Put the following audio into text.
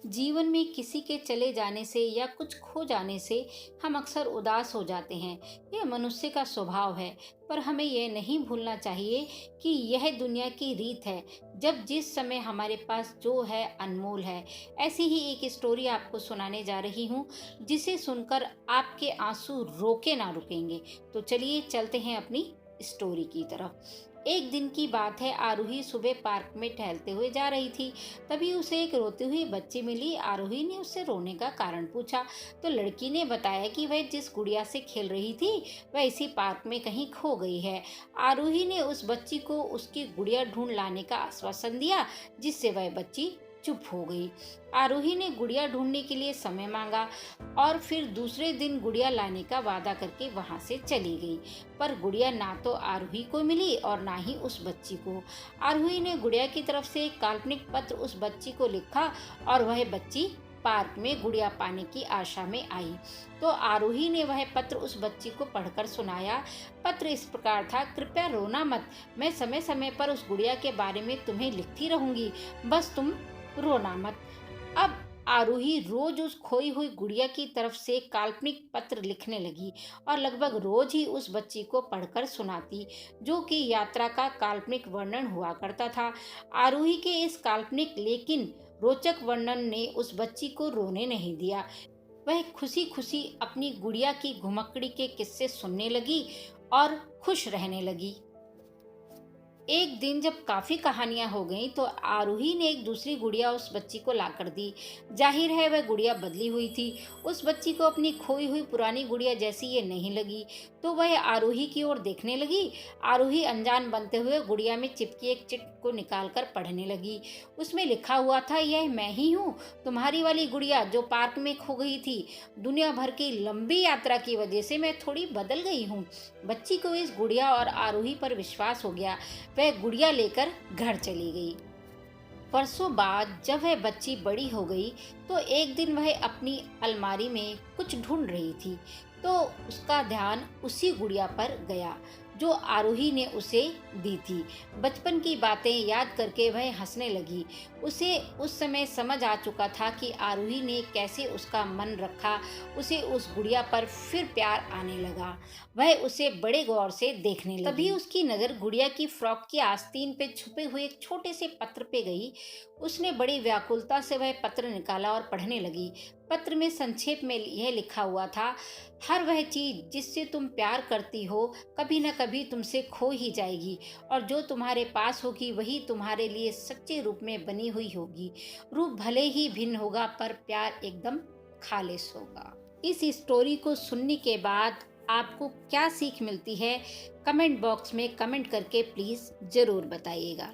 जीवन में किसी के चले जाने से या कुछ खो जाने से हम अक्सर उदास हो जाते हैं। यह मनुष्य का स्वभाव है। पर हमें यह नहीं भूलना चाहिए कि यह दुनिया की रीत है। जब जिस समय हमारे पास जो है अनमोल है। ऐसी ही एक स्टोरी आपको सुनाने जा रही हूँ, जिसे सुनकर आपके आंसू रोके ना रुकेंगे। तो चलिए चलते हैं अपनी स्टोरी की तरफ। एक दिन की बात है। आरोही सुबह पार्क में टहलते हुए जा रही थी। तभी उसे एक रोती हुई बच्ची मिली। आरोही ने उससे रोने का कारण पूछा तो लड़की ने बताया कि वह जिस गुड़िया से खेल रही थी वह इसी पार्क में कहीं खो गई है। आरोही ने उस बच्ची को उसकी गुड़िया ढूंढ लाने का आश्वासन दिया, जिससे वह बच्ची चुप हो गई। आरोही ने गुड़िया ढूंढने के लिए समय मांगा और फिर दूसरे दिन गुड़िया लाने का वादा करके वहां से चली गई। पर गुड़िया ना तो आरोही को मिली और ना ही उस बच्ची को। आरोही ने गुड़िया की तरफ से एक काल्पनिक पत्र उस बच्ची को लिखा और वह बच्ची पार्क में गुड़िया पाने की आशा में आई। तो आरोही ने वह पत्र उस बच्ची को पढ़कर सुनाया। पत्र इस प्रकार था, कृपया रोना मत, मैं समय समय पर उस गुड़िया के बारे में तुम्हें लिखती रहूंगी, बस तुम रोना मत। अब आरोही रोज उस खोई हुई गुड़िया की तरफ से काल्पनिक पत्र लिखने लगी और लगभग रोज ही उस बच्ची को पढ़कर सुनाती, जो कि यात्रा का काल्पनिक वर्णन हुआ करता था। आरोही के इस काल्पनिक लेकिन रोचक वर्णन ने उस बच्ची को रोने नहीं दिया। वह खुशी खुशी अपनी गुड़िया की घुमक्कड़ी के किस्से सुनने लगी और खुश रहने लगी। एक दिन जब काफी कहानियां हो गईं तो आरोही ने एक दूसरी गुड़िया उस बच्ची को लाकर दी। जाहिर है वह गुड़िया बदली हुई थी। उस बच्ची को अपनी खोई हुई पुरानी गुड़िया जैसी ये नहीं लगी, तो वह आरोही की ओर देखने लगी। आरोही अनजान बनते हुए गुड़िया में चिपकी एक चिट को निकालकर पढ़ने लगी। उसमें लिखा हुआ था, यह मैं ही हूँ, तुम्हारी वाली गुड़िया जो पार्क में खो गई थी। दुनिया भर की लंबी यात्रा की वजह से मैं थोड़ी बदल गई हूँ। बच्ची को इस गुड़िया और आरोही पर विश्वास हो गया। वह गुड़िया लेकर घर चली गई। वर्षों बाद जब वह बच्ची बड़ी हो गई तो एक दिन वह अपनी अलमारी में कुछ ढूंढ रही थी, तो उसका ध्यान उसी गुड़िया पर गया जो आरोही ने उसे दी थी। बचपन की बातें याद करके वह हंसने लगी। उसे उस समय समझ आ चुका था कि आरोही ने कैसे उसका मन रखा। उसे उस गुड़िया पर फिर प्यार आने लगा। वह उसे बड़े गौर से देखने लगी। तभी उसकी नज़र गुड़िया की फ्रॉक की आस्तीन पे छुपे हुए एक छोटे से पत्र पे गई। उसने बड़ी व्याकुलता से वह पत्र निकाला और पढ़ने लगी। पत्र में संक्षेप में यह लिखा हुआ था, हर वह चीज जिससे तुम प्यार करती हो कभी न कभी तुमसे खो ही जाएगी, और जो तुम्हारे पास होगी वही तुम्हारे लिए सच्चे रूप में बनी हुई होगी। रूप भले ही भिन्न होगा पर प्यार एकदम खालिस होगा। इस स्टोरी को सुनने के बाद आपको क्या सीख मिलती है, कमेंट बॉक्स में कमेंट करके प्लीज जरूर बताइएगा।